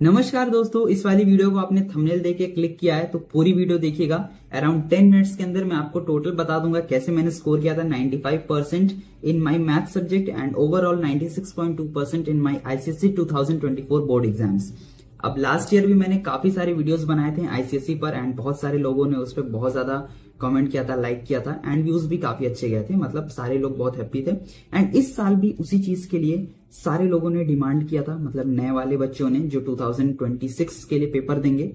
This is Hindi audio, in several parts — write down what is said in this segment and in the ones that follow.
नमस्कार दोस्तों, इस वाली वीडियो को आपने थंबनेल देख के क्लिक किया है तो पूरी वीडियो देखिएगा। अराउंड 10 मिनट्स के अंदर मैं आपको टोटल बता दूंगा कैसे मैंने स्कोर किया था 95% in my math subject and overall 96.2% in my ICSE 2024 board exams. अब लास्ट ईयर भी मैंने काफी सारे वीडियोस बनाए थे आईसीएसई पर एंड बहुत सारे लोगों ने उस पर बहुत ज्यादा कमेंट किया था, लाइक किया था एंड व्यूज भी काफी अच्छे गए थे। मतलब सारे लोग बहुत हैप्पी थे एंड इस साल भी उसी चीज के लिए सारे लोगों ने डिमांड किया था, मतलब नए वाले बच्चों ने जो 2026 के लिए पेपर देंगे।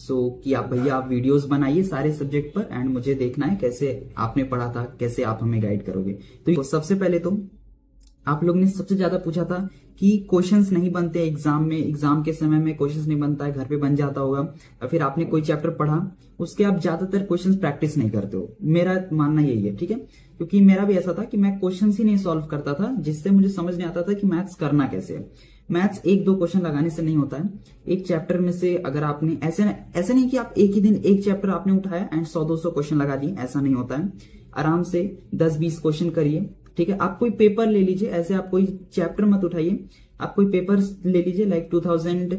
कि आप भैया आप वीडियोस बनाइए सारे सब्जेक्ट पर एंड मुझे देखना है कैसे आपने पढ़ा था, कैसे आप हमें गाइड करोगे। तो सबसे पहले तो आप लोग ने सबसे ज्यादा पूछा था कि क्वेश्चंस नहीं बनते एग्जाम में, एग्जाम के समय में क्वेश्चंस नहीं बनता है, घर पे बन जाता होगा या फिर आपने कोई चैप्टर पढ़ा उसके आप ज्यादातर क्वेश्चंस प्रैक्टिस नहीं करते हो। मेरा मानना यही है, ठीक है, क्योंकि मेरा भी ऐसा था कि मैं क्वेश्चंस ही नहीं सॉल्व करता था, जिससे मुझे समझ नहीं आता था कि मैथ्स करना कैसे है। मैथ्स एक दो क्वेश्चन लगाने से नहीं होता है। एक चैप्टर में से अगर आपने ऐसे नहीं कि आप एक ही दिन एक चैप्टर आपने उठाया एंड 100-200 क्वेश्चन लगा दिए, ऐसा नहीं होता है। आराम से 10-20 क्वेश्चन करिए, ठीक है। आप कोई पेपर ले लीजिए, ऐसे आप कोई चैप्टर मत उठाइए, आप कोई पेपर ले लीजिए लाइक 2000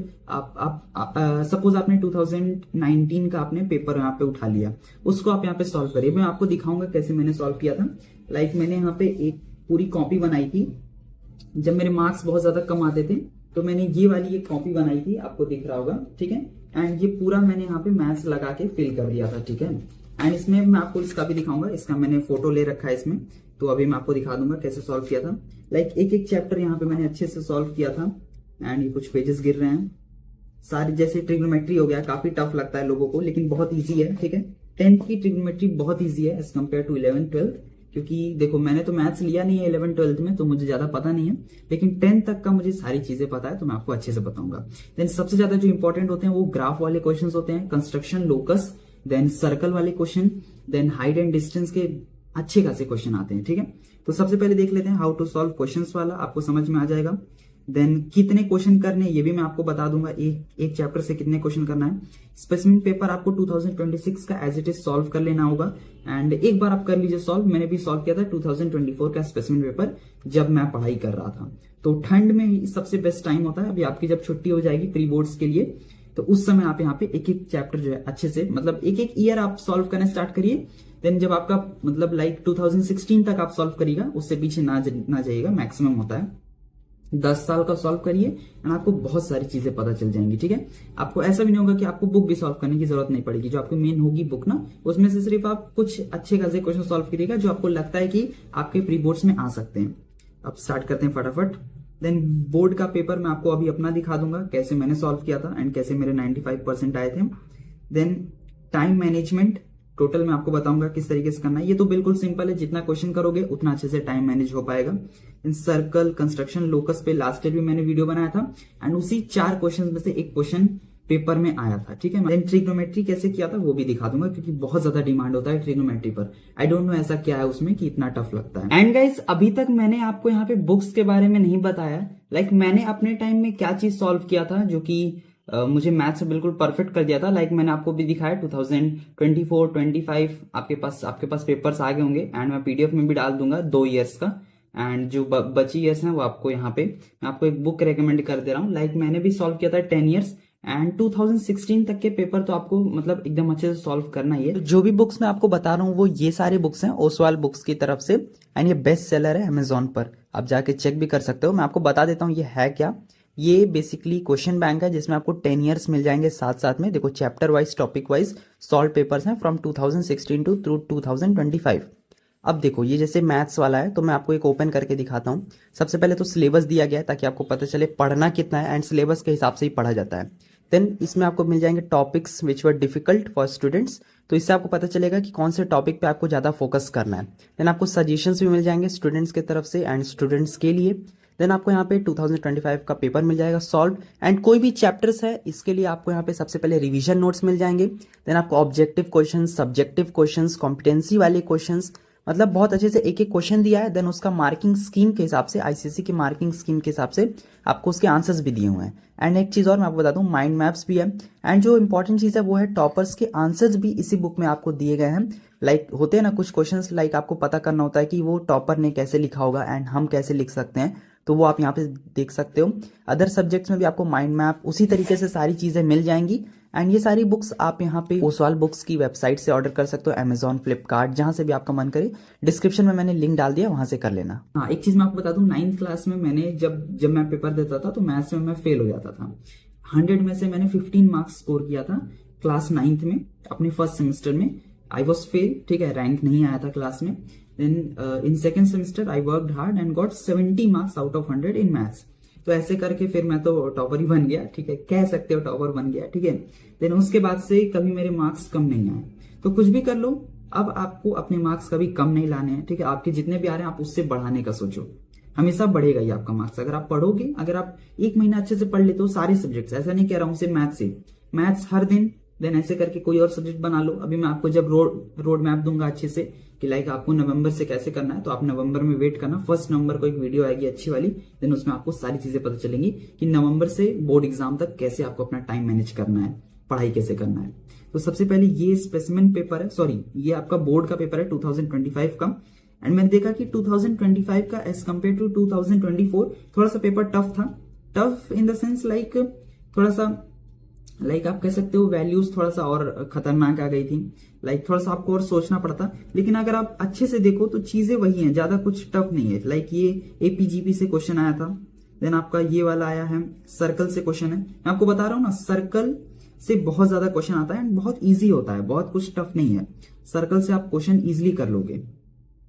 सपोज आपने 2019 का आपने पेपर यहाँ पे उठा लिया, उसको आप यहाँ पे सॉल्व करिए। मैं आपको दिखाऊंगा कैसे मैंने सॉल्व किया था। लाइक मैंने यहाँ पे एक पूरी कॉपी बनाई थी, जब मेरे मार्क्स बहुत ज्यादा कम आते थे तो मैंने ये वाली एक कॉपी बनाई थी, आपको दिख रहा होगा, ठीक है। एंड ये पूरा मैंने यहाँ पे मैथ्स लगा के फिल कर दिया था, ठीक है। एंड इसमें मैं आपको इसका भी दिखाऊंगा, इसका मैंने फोटो ले रखा है इसमें, तो अभी मैं आपको दिखा दूंगा कैसे सॉल्व किया था। लाइक एक एक चैप्टर यहाँ पे मैंने अच्छे से सॉल्व किया था एंड ये कुछ पेजेस गिर रहे हैं सारी। जैसे ट्रिग्नोमेट्री हो गया, काफी टफ लगता है लोगों को लेकिन बहुत ईजी है, ठीक है। 10th की ट्रिग्नोमेट्री बहुत ईजी है एज कम्पेयर टू 11th-12th, क्योंकि देखो मैंने तो मैथ्स लिया नहीं है 11th-12th में तो मुझे ज्यादा पता नहीं है, लेकिन 10th तक का मुझे सारी चीजें पता है तो मैं आपको अच्छे से बताऊंगा। देन सबसे ज्यादा जो इंपॉर्टेंट होते हैं वो ग्राफ वाले क्वेश्चन होते हैं, कंस्ट्रक्शन, लोकस, देन सर्कल वाले question, then height and distance के अच्छे खासे क्वेश्चन आते हैं, ठीक है। तो सबसे पहले देख लेते हैं हाउ टू सॉल्व क्वेश्चंस वाला, आपको समझ में आ जाएगा। देन कितने क्वेश्चन करने ये भी मैं आपको बता दूंगा, एक चैप्टर से कितने क्वेश्चन करना है। स्पेसिमेन पेपर आपको 2026 का एज इट इज सॉल्व कर लेना होगा एंड एक बार आप कर लीजिए सॉल्व। मैंने भी सॉल्व किया था 2024 का स्पेसिमेन पेपर जब मैं पढ़ाई कर रहा था। तो ठंड में सबसे बेस्ट टाइम होता है, अभी आपकी जब छुट्टी हो जाएगी प्री बोर्ड्स के लिए तो उस समय आप यहाँ पे एक एक चैप्टर जो है अच्छे से, मतलब एक एक ईयर आप सॉल्व करना स्टार्ट करिए। देन जब आपका मतलब लाइक 2016 तक आप सॉल्व करिएगा, उससे पीछे ना जाइएगा, मैक्सिमम होता है 10 साल का सॉल्व करिए एंड आपको बहुत सारी चीजें पता चल जाएंगी, ठीक है। आपको ऐसा भी नहीं होगा कि आपको बुक भी सॉल्व करने की जरूरत नहीं पड़ेगी। जो आपकी मेन होगी बुक ना, उसमें से सिर्फ आप कुछ अच्छे खासे क्वेश्चन सॉल्व करिएगा जो आपको लगता है कि आपके प्री बोर्ड्स में आ सकते हैं। अब स्टार्ट करते हैं फटाफट। देन बोर्ड का पेपर मैं आपको अभी अपना दिखा दूंगा कैसे मैंने सॉल्व किया था एंड कैसे मेरे 95% आए थे। देन टाइम मैनेजमेंट टोटल मैं आपको बताऊंगा किस तरीके से करना है। ये तो बिल्कुल सिंपल है, जितना क्वेश्चन करोगे उतना अच्छे से टाइम मैनेज हो पाएगा। इन सर्कल, कंस्ट्रक्शन, लोकस पे लास्ट ईयर भी मैंने वीडियो बनाया था एंड उसी 4 क्वेश्चन में से एक क्वेश्चन पेपर में आया था, ठीक है। देन ट्रिग्नोमेट्री कैसे किया था वो भी दिखा दूंगा, क्योंकि बहुत ज्यादा डिमांड होता है ट्रिग्नोमेट्री पर। आई डोंट नो ऐसा क्या है उसमें कि इतना टफ लगता है। एंड गाइस अभी तक मैंने आपको यहाँ पे बुक्स के बारे में नहीं बताया, लाइक मैंने अपने टाइम में क्या चीज सॉल्व किया था जो कि मुझे मैथ से बिल्कुल परफेक्ट कर दिया था। लाइक मैंने आपको भी दिखाया 2024-25 आपके पास पेपर्स आ गए होंगे एंड मैं पीडीएफ में भी डाल दूंगा 2 ईयर्स का। एंड जो बची ईयर्स हैं वो आपको यहाँ पे मैं आपको एक बुक रेकमेंड कर दे रहा हूँ। लाइक मैंने भी सॉल्व किया था 10 ईयर्स एंड 2016 तक के पेपर तो आपको मतलब एकदम अच्छे से सॉल्व करना ही है। जो भी बुक्स मैं आपको बता रहा हूँ वो ये सारे बुक्स हैं ओसवाल बुक्स की तरफ से एंड ये बेस्ट सेलर है अमेजोन पर, आप जाके चेक भी कर सकते हो। मैं आपको बता देता हूँ ये है क्या। ये बेसिकली क्वेश्चन बैंक है जिसमें आपको 10 ईयर्स मिल जाएंगे साथ साथ में। देखो chapter wise, topic wise solve papers हैं फ्रॉम 2016 टू 2025। अब देखो ये जैसे मैथ्स वाला है तो मैं आपको एक ओपन करके दिखाता हूँ। सबसे पहले तो सिलेबस दिया गया है ताकि आपको पता चले पढ़ना कितना है एंड सिलेबस के हिसाब से ही पढ़ा जाता है। देन इसमें आपको मिल जाएंगे topics which were difficult for students, तो इससे आपको पता चलेगा कि कौन से टॉपिक पे आपको ज़्यादा फोकस करना है। देन आपको सजेशंस भी मिल जाएंगे स्टूडेंट्स की तरफ से एंड स्टूडेंट्स के लिए। देन आपको यहाँ पे 2025 का पेपर मिल जाएगा सॉल्व एंड कोई भी चैप्टर्स है इसके लिए आपको यहाँ पे सबसे पहले रिवीजन नोट्स मिल जाएंगे। देन आपको objective questions, subjective questions, competency वाले क्वेश्चंस, मतलब बहुत अच्छे से एक एक क्वेश्चन दिया है। देन उसका मार्किंग स्कीम के हिसाब से, आईसीएसई की मार्किंग स्कीम के हिसाब से आपको उसके आंसर्स भी दिए हुए हैं। एंड एक चीज़ और मैं आपको बता दूं, माइंड मैप्स भी है एंड जो इंपॉर्टेंट चीज़ है वो है टॉपर्स के आंसर्स भी इसी बुक में आपको दिए गए हैं। लाइक होते हैं ना कुछ क्वेश्चंस, लाइक आपको पता करना होता है कि वो टॉपर ने कैसे लिखा होगा एंड हम कैसे लिख सकते हैं, तो वो आप यहाँ पे देख सकते हो। अदर सब्जेक्ट्स में भी आपको माइंड मैप उसी तरीके से सारी चीज़ें मिल जाएंगी। एंड ये सारी बुक्स आप यहाँ पे ओसवाल बुक्स की वेबसाइट से ऑर्डर कर सकते हो, अमेजॉन, फ्लिपकार्ट, जहाँ से भी आपका मन करे। डिस्क्रिप्शन में मैंने लिंक डाल दिया, वहाँ से कर लेना। हाँ, एक चीज़ मैं आपको बता दूँ, 9th क्लास में मैंने जब मैं पेपर देता था तो मैथ्स में मैं फेल हो जाता था। 100 में से मैंने 15 मार्क्स स्कोर किया था क्लास 9th में, अपने फर्स्ट सेमेस्टर में। आई वॉज फेल, ठीक है, रैंक नहीं आया था क्लास में। Then in second semester I worked hard and got 70 marks out of 100 in maths. तो ऐसे करके फिर मैं तो टॉपर ही बन गया, ठीक है, कह सकते हो टॉपर बन गया, ठीक है। देन उसके बाद से कभी मेरे मार्क्स कम नहीं आए। तो कुछ भी कर लो, अब आपको अपने मार्क्स कभी कम नहीं लाने हैं, ठीक है। आपके जितने भी आ रहे हैं आप उससे बढ़ाने का सोचो, हमेशा बढ़ेगा ही आपका मार्क्स। अगर आप पढ़ोगे, अगर आप एक महीना अच्छे से पढ़ लेते हो सारे सब्जेक्ट्स, ऐसा नहीं कह रहा हूं सिर्फ मैथ्स से, मैथ्स हर दिन, देन ऐसे करके कोई और सब्जेक्ट बना लो। अभी मैं आपको जब रोड मैप दूंगा अच्छे से कि लाइक आपको नवंबर से कैसे करना है, तो आप नवंबर में वेट करना। 1 नवंबर को एक वीडियो आएगी अच्छी वाली, देन उसमें आपको सारी चीजें पता चलेंगी कि नवंबर से बोर्ड एग्जाम तक कैसे आपको अपना टाइम मैनेज करना है, पढ़ाई कैसे करना है। तो सबसे पहले ये स्पेसिमेन पेपर है, सॉरी ये आपका बोर्ड का पेपर है 2025 का। एंड मैंने देखा कि 2025 का एज कम्पेयर टू 2024 थोड़ा सा पेपर टफ था। Tough in the sense like थोड़ा सा लाइक आप कह सकते हो वैल्यूज थोड़ा सा और खतरनाक आ गई थी, लाइक थोड़ा सा आपको और सोचना पड़ता। लेकिन अगर आप अच्छे से देखो तो चीजें वही हैं, ज्यादा कुछ टफ नहीं है। लाइक ये एपीजीपी से क्वेश्चन आया था, देन आपका ये वाला आया है, सर्कल से क्वेश्चन है। मैं आपको बता रहा हूँ ना, सर्कल से बहुत ज्यादा क्वेश्चन आता है एंड बहुत ईजी होता है, बहुत कुछ टफ नहीं है। सर्कल से आप क्वेश्चन ईजिली कर लोगे।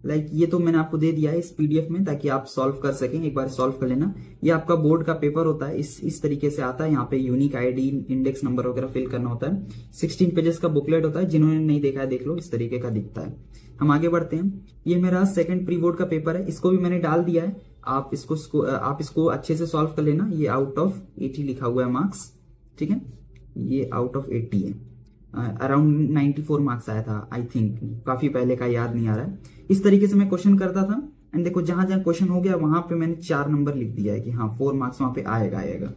लाइक ये तो मैंने आपको दे दिया है इस पीडीएफ में ताकि आप सॉल्व कर सकें, एक बार सॉल्व कर लेना। ये आपका बोर्ड का पेपर होता है, इस तरीके से आता है। यहाँ पे यूनिक आईडी, इंडेक्स नंबर वगैरह फिल करना होता है। 16 पेजेस का बुकलेट होता है, जिन्होंने नहीं देखा है देख लो, इस तरीके का दिखता है। हम आगे बढ़ते हैं। ये मेरा सेकंड प्री बोर्ड का पेपर है, इसको भी मैंने डाल दिया है। आप इसको अच्छे से सॉल्व कर लेना। ये आउट ऑफ 80 लिखा हुआ है मार्क्स, ठीक है, ये आउट ऑफ 80 है। अराउंड 94 मार्क्स आया था आई थिंक, काफी पहले का याद नहीं आ रहा है। इस तरीके से मैं क्वेश्चन करता था एंड देखो जहां जहां क्वेश्चन हो गया वहां पे मैंने 4 नंबर लिख दिया है कि हाँ 4 मार्क्स वहां पे आएगा।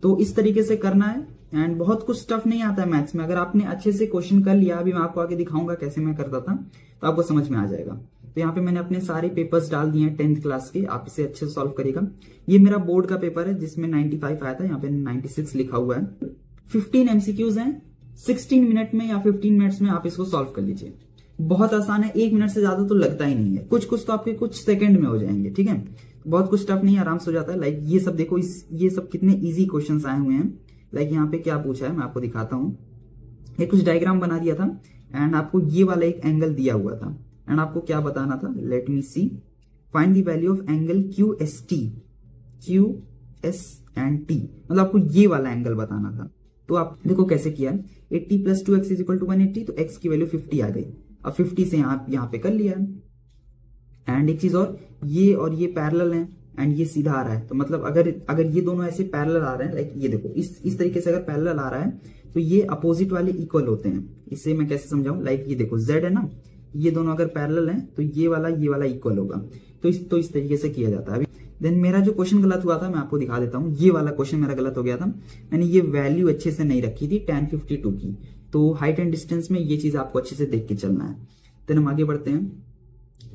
तो इस तरीके से करना है एंड बहुत कुछ टफ नहीं आता है मैथ्स में। अगर आपने अच्छे से क्वेश्चन कर लिया, अभी मैं आपको आगे दिखाऊंगा कैसे मैं करता था, तो आपको समझ में आ जाएगा। तो यहाँ पे मैंने अपने सारे पेपर्स डाल दिए हैं 10th क्लास के, आप इसे अच्छे से सॉल्व करिएगा। ये मेरा बोर्ड का पेपर है जिसमें 95 आया था, यहाँ पे 96 लिखा हुआ है। 15 एमसीक्यूज हैं, 16 मिनट में या 15 मिनट्स में आप इसको सॉल्व कर लीजिए। बहुत आसान है, 1 मिनट से ज्यादा तो लगता ही नहीं है। कुछ तो आपके कुछ सेकंड में हो जाएंगे, ठीक है। बहुत कुछ टफ नहीं है, आराम से हो जाता है। लाइक ये सब देखो, ये सब कितने इजी क्वेश्चंस आए हुए हैं। लाइक यहाँ पे क्या पूछा है मैं आपको दिखाता हूँ। ये कुछ डायग्राम बना दिया था एंड आपको ये वाला एक एंगल दिया हुआ था एंड आपको क्या बताना था, let me see, find the value of angle QS and T, मतलब आपको ये वाला एंगल बताना था। तो आप देखो कैसे किया, 80 + 2x = 180, तो x की वैल्यू 50 आ गई। अब 50 से यहाँ पे कर लिया। एंड एक चीज और ये पैरेलल है एंड ये सीधा आ रहा है। तो मतलब अगर ये दोनों ऐसे पैरेलल आ रहे हैं, लाइक ये देखो इस तरीके से अगर पैरेलल आ रहा है तो ये अपोजिट वाले इक्वल होते हैं। इसे मैं कैसे समझाऊं, लाइक ये देखो z है ना, ये दोनों अगर पैरेलल हैं तो ये वाला इक्वल होगा। तो इस तरीके से किया जाता है। अभी देन मेरा जो क्वेश्चन गलत हुआ था मैं आपको दिखा देता हूँ। ये वाला क्वेश्चन मेरा गलत हो गया था, मैंने ये वैल्यू अच्छे से नहीं रखी थी tan 52 की। तो हाइट एंड डिस्टेंस में ये चीज आपको अच्छे से देख के चलना है। देन हम आगे बढ़ते हैं।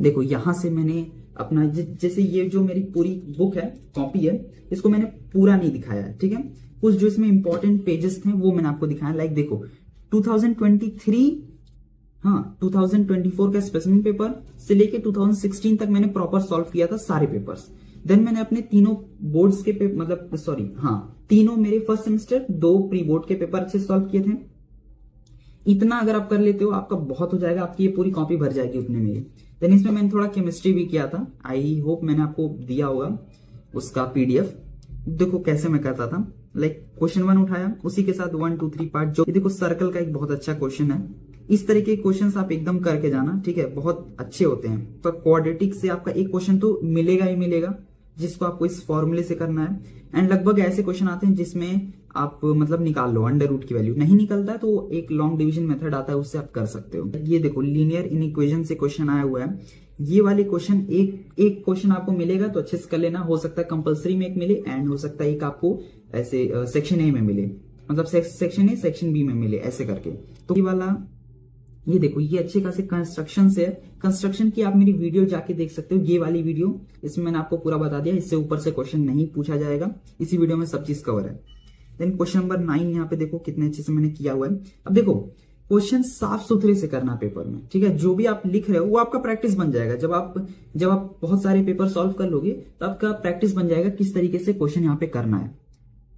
देखो यहां से मैंने अपना जैसे ये जो मेरी पूरी बुक है, कॉपी है, इसको मैंने पूरा नहीं दिखाया है, ठीक है। कुछ जो इसमें इंपॉर्टेंट पेजेस थे वो मैंने आपको दिखाया। लाइक देखो 2024 का स्पेसिमेन पेपर से लेके 2016 तक मैंने प्रॉपर सॉल्व किया था सारे पेपर्स। देन मैंने अपने तीनों बोर्ड्स के तीनों मेरे फर्स्ट सेमेस्टर 2 प्री बोर्ड के पेपर अच्छे सॉल्व किए थे। इतना अगर आप कर लेते हो आपका बहुत हो जाएगा, आपकी ये पूरी कॉपी भर जाएगी उतने में। देन इसमें मैंने थोड़ा केमिस्ट्री भी किया था, आई होप मैंने आपको दिया होगा उसका पीडीएफ। देखो कैसे मैं करता था, लाइक क्वेश्चन 1 उठाया, उसी के साथ 1 2 3 पार्ट। जो देखो सर्कल का एक बहुत अच्छा क्वेश्चन है, इस तरीके के क्वेश्चंस आप एकदम करके जाना, ठीक है, बहुत अच्छे होते हैं। तो क्वाड्रेटिक से आपका एक क्वेश्चन तो मिलेगा ही मिलेगा, जिसको आपको इस फॉर्मूले से करना है। एंड लगभग ऐसे क्वेश्चन आते हैं जिसमें आप मतलब निकाल लो अंडर रूट की वैल्यू। नहीं निकलता है तो एक लॉन्ग डिवीजन मेथड आता है, उससे आप कर सकते हो। ये देखो लीनियर इनइक्वेशन से क्वेश्चन आया हुआ है। ये वाले क्वेश्चन एक क्वेश्चन आपको मिलेगा तो अच्छे से कर लेना। हो सकता है कंपलसरी में एक मिले एंड हो सकता है एक आपको ऐसे सेक्शन ए में मिले, मतलब सेक्शन ए सेक्शन बी में मिले, ऐसे करके। तो ये वाला ये देखो, ये अच्छे खासे कंस्ट्रक्शन से है। कंस्ट्रक्शन की आप मेरी वीडियो जाके देख सकते हो, ये वाली वीडियो, इसमें मैंने आपको पूरा बता दिया। इससे ऊपर से क्वेश्चन नहीं पूछा जाएगा, इसी वीडियो में सब चीज कवर है। देन क्वेश्चन नंबर 9 यहाँ पे देखो कितने अच्छे से मैंने किया हुआ है। अब देखो, क्वेश्चन साफ सुथरे से करना पेपर में, ठीक है। जो भी आप लिख रहे हो वो आपका प्रैक्टिस बन जाएगा। जब आप बहुत सारे पेपर सॉल्व कर लोगे तो आपका प्रैक्टिस बन जाएगा किस तरीके से क्वेश्चन यहाँ पे करना है।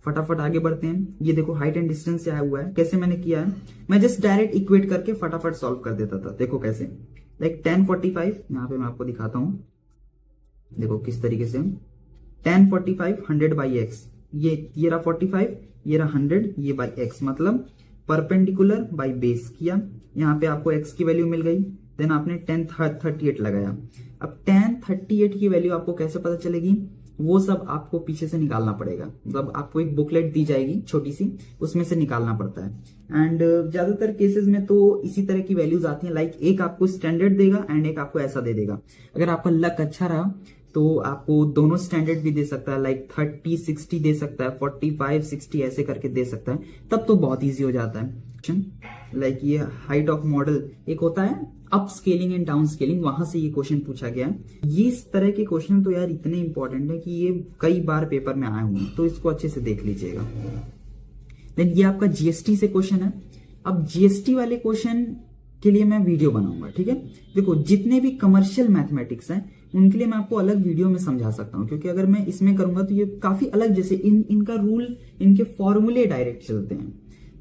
फटाफट आगे बढ़ते हैं। ये देखो हाइट एंड डिस्टेंस से आया हुआ है। कैसे मैंने किया है, मैं जस्ट डायरेक्ट इक्वेट करके फटाफट सॉल्व कर देता था। देखो कैसे, लाइक 1045, यहाँ पे मैं आपको दिखाता हूं। देखो किस तरीके से 1045 100 बाई एक्स, ये रहा 45, ये रहा 100, ये बाई एक्स, मतलब परपेंडिकुलर बाई बेस किया। यहाँ पे आपको एक्स की वैल्यू मिल गई। देन आपने 1038 लगाया। अब 1038 की वैल्यू आपको कैसे पता चलेगी, वो सब आपको पीछे से निकालना पड़ेगा। मतलब आपको एक बुकलेट दी जाएगी छोटी सी, उसमें से निकालना पड़ता है। एंड ज्यादातर केसेस में तो इसी तरह की वैल्यूज आती हैं। लाइक एक आपको स्टैंडर्ड देगा एंड एक आपको ऐसा दे देगा। अगर आपका लक अच्छा रहा तो आपको दोनों स्टैंडर्ड भी दे सकता है, लाइक 30 60 दे सकता है, 45 60 ऐसे करके दे सकता है। तब तो बहुत ईजी हो जाता है। लाइक ये हाइट ऑफ मॉडल एक होता है, up scaling and down scaling, वहां से ये क्वेश्चन पूछा गया है। ये इस तरह के क्वेश्चन तो यार इतने इंपॉर्टेंट है कि ये कई बार पेपर में आए हुए हैं, तो इसको अच्छे से देख लीजिएगा। देन ये आपका जीएसटी से क्वेश्चन है। अब जीएसटी वाले क्वेश्चन के लिए मैं वीडियो बनाऊंगा, ठीक है। देखो जितने भी कमर्शियल मैथमेटिक्स हैं उनके लिए मैं आपको अलग वीडियो में समझा सकता हूं, क्योंकि अगर मैं इसमें करूंगा तो ये काफी अलग, जैसे इनका रूल, इनके फॉर्मूले डायरेक्ट चलते हैं,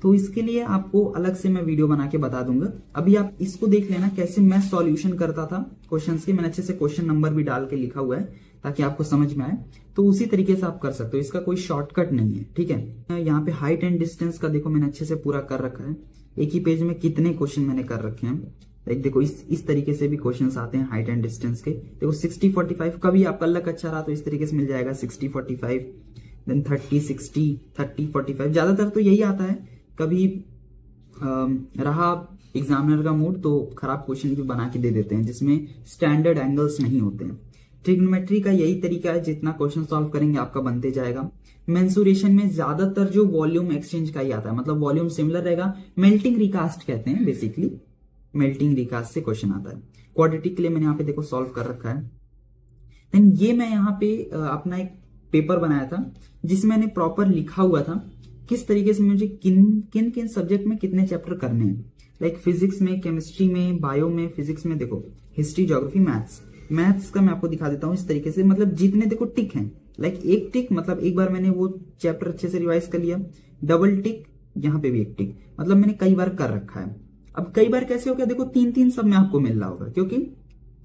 तो इसके लिए आपको अलग से मैं वीडियो बना के बता दूंगा। अभी आप इसको देख लेना कैसे मैं सॉल्यूशन करता था क्वेश्चंस के। मैंने अच्छे से क्वेश्चन नंबर भी डाल के लिखा हुआ है ताकि आपको समझ में आए, तो उसी तरीके से आप कर सकते हो। इसका कोई शॉर्टकट नहीं है, ठीक है। यहाँ पे हाइट एंड डिस्टेंस का देखो मैंने अच्छे से पूरा कर रखा है। एक ही पेज में कितने क्वेश्चन मैंने कर रखे हैं। लाइक देखो इस तरीके से भी क्वेश्चंस आते हैं हाइट एंड डिस्टेंस के। देखो 60 45 का भी आपका लक अच्छा रहा तो इस तरीके से मिल जाएगा 60 45, देन 30 60 30 45। ज्यादातर तो यही आता है। कभी रहा एग्जामिनर का मूड तो खराब क्वेश्चन भी बना के दे देते हैं जिसमें स्टैंडर्ड एंगल्स नहीं होते हैं। ट्रिग्नोमेट्री का यही तरीका है, जितना क्वेश्चन सॉल्व करेंगे आपका बनते जाएगा। मेंसुरेशन में ज्यादातर जो वॉल्यूम एक्सचेंज का ही आता है, मतलब वॉल्यूम सिमिलर रहेगा। मेल्टिंग रिकास्ट कहते हैं बेसिकली, मेल्टिंग रिकास्ट से क्वेश्चन आता है। क्वाड्रेटिक के लिए मैंने यहाँ पे देखो सॉल्व कर रखा है। देन ये मैं यहाँ पे अपना एक पेपर बनाया था जिसमें मैंने प्रॉपर लिखा हुआ था किस तरीके से मुझे किन किन सब्जेक्ट में कितने चैप्टर करने हैं। लाइक फिजिक्स में, केमिस्ट्री में, बायो में, फिजिक्स में देखो हिस्ट्री, ज्योग्राफी, मैथ्स का मैं आपको दिखा देता हूँ इस तरीके से। मतलब जितने देखो टिक हैं, लाइक एक टिक मतलब एक बार मैंने वो चैप्टर अच्छे से रिवाइज कर लिया, डबल टिक, यहाँ पे भी एक टिक, मतलब मैंने कई बार कर रखा है। अब कई बार कैसे हो गया, देखो 3-3 सब में आपको मिल रहा होगा, क्योंकि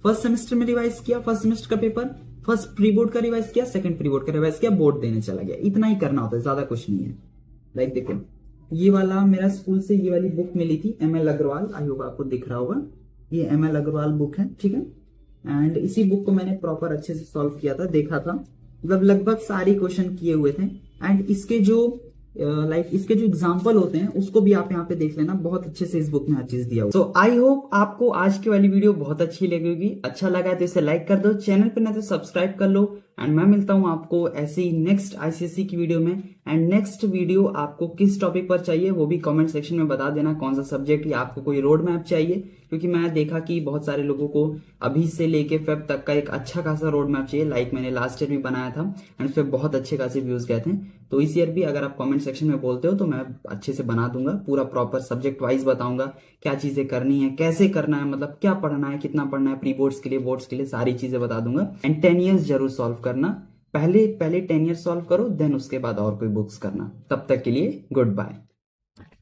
फर्स्ट सेमेस्टर में रिवाइज किया, फर्स्ट सेमेस्टर का पेपर, फर्स्ट प्री बोर्ड का रिवाइज किया, सेकंड प्री बोर्ड का रिवाइज किया, बोर्ड देने चला गया। इतना ही करना होता है, ज्यादा कुछ नहीं है। लाइक देखो ये वाला मेरा स्कूल से ये वाली बुक मिली थी, ML अग्रवाल, आई होप आपको दिख रहा होगा, ये ML अग्रवाल बुक है, ठीक है। एंड इसी बुक को मैंने प्रॉपर अच्छे से सॉल्व किया था, देखा था, मतलब लगभग सारे क्वेश्चन किए हुए थे। एंड इसके जो इसके जो एग्जाम्पल होते हैं उसको भी आप यहाँ पे देख लेना, बहुत अच्छे से इस बुक में हर चीज दिया हुआ। सो आई होप आपको आज की वाली वीडियो बहुत अच्छी लगी होगी। अच्छा लगा तो इसे लाइक कर दो, चैनल पर ना तो सब्सक्राइब कर लो। एंड मैं मिलता हूं आपको ऐसे ही नेक्स्ट आईसीएसई की वीडियो में। एंड नेक्स्ट वीडियो आपको किस टॉपिक पर चाहिए वो भी कमेंट सेक्शन में बता देना, कौन सा सब्जेक्ट, या आपको कोई रोड मैप चाहिए, क्योंकि मैं देखा कि बहुत सारे लोगों को अभी से लेके फेब तक का एक अच्छा खासा रोड मैप चाहिए। लाइक मैंने लास्ट ईयर भी बनाया था एंड उस पर बहुत अच्छे खासे व्यूज गए थे। तो इस ईयर भी अगर आप कमेंट सेक्शन में बोलते हो तो मैं अच्छे से बना दूंगा, पूरा प्रॉपर सब्जेक्ट वाइज बताऊंगा क्या चीजें करनी है, कैसे करना है, मतलब क्या पढ़ना है, कितना पढ़ना है, प्री बोर्ड्स के लिए, बोर्ड्स के लिए, सारी चीजें बता दूंगा। एंड 10 ईयर्स जरूर सॉल्व करना, पहले 10 ईयर सॉल्व करो, देन उसके बाद और कोई बुक्स करना। तब तक के लिए गुड बाय।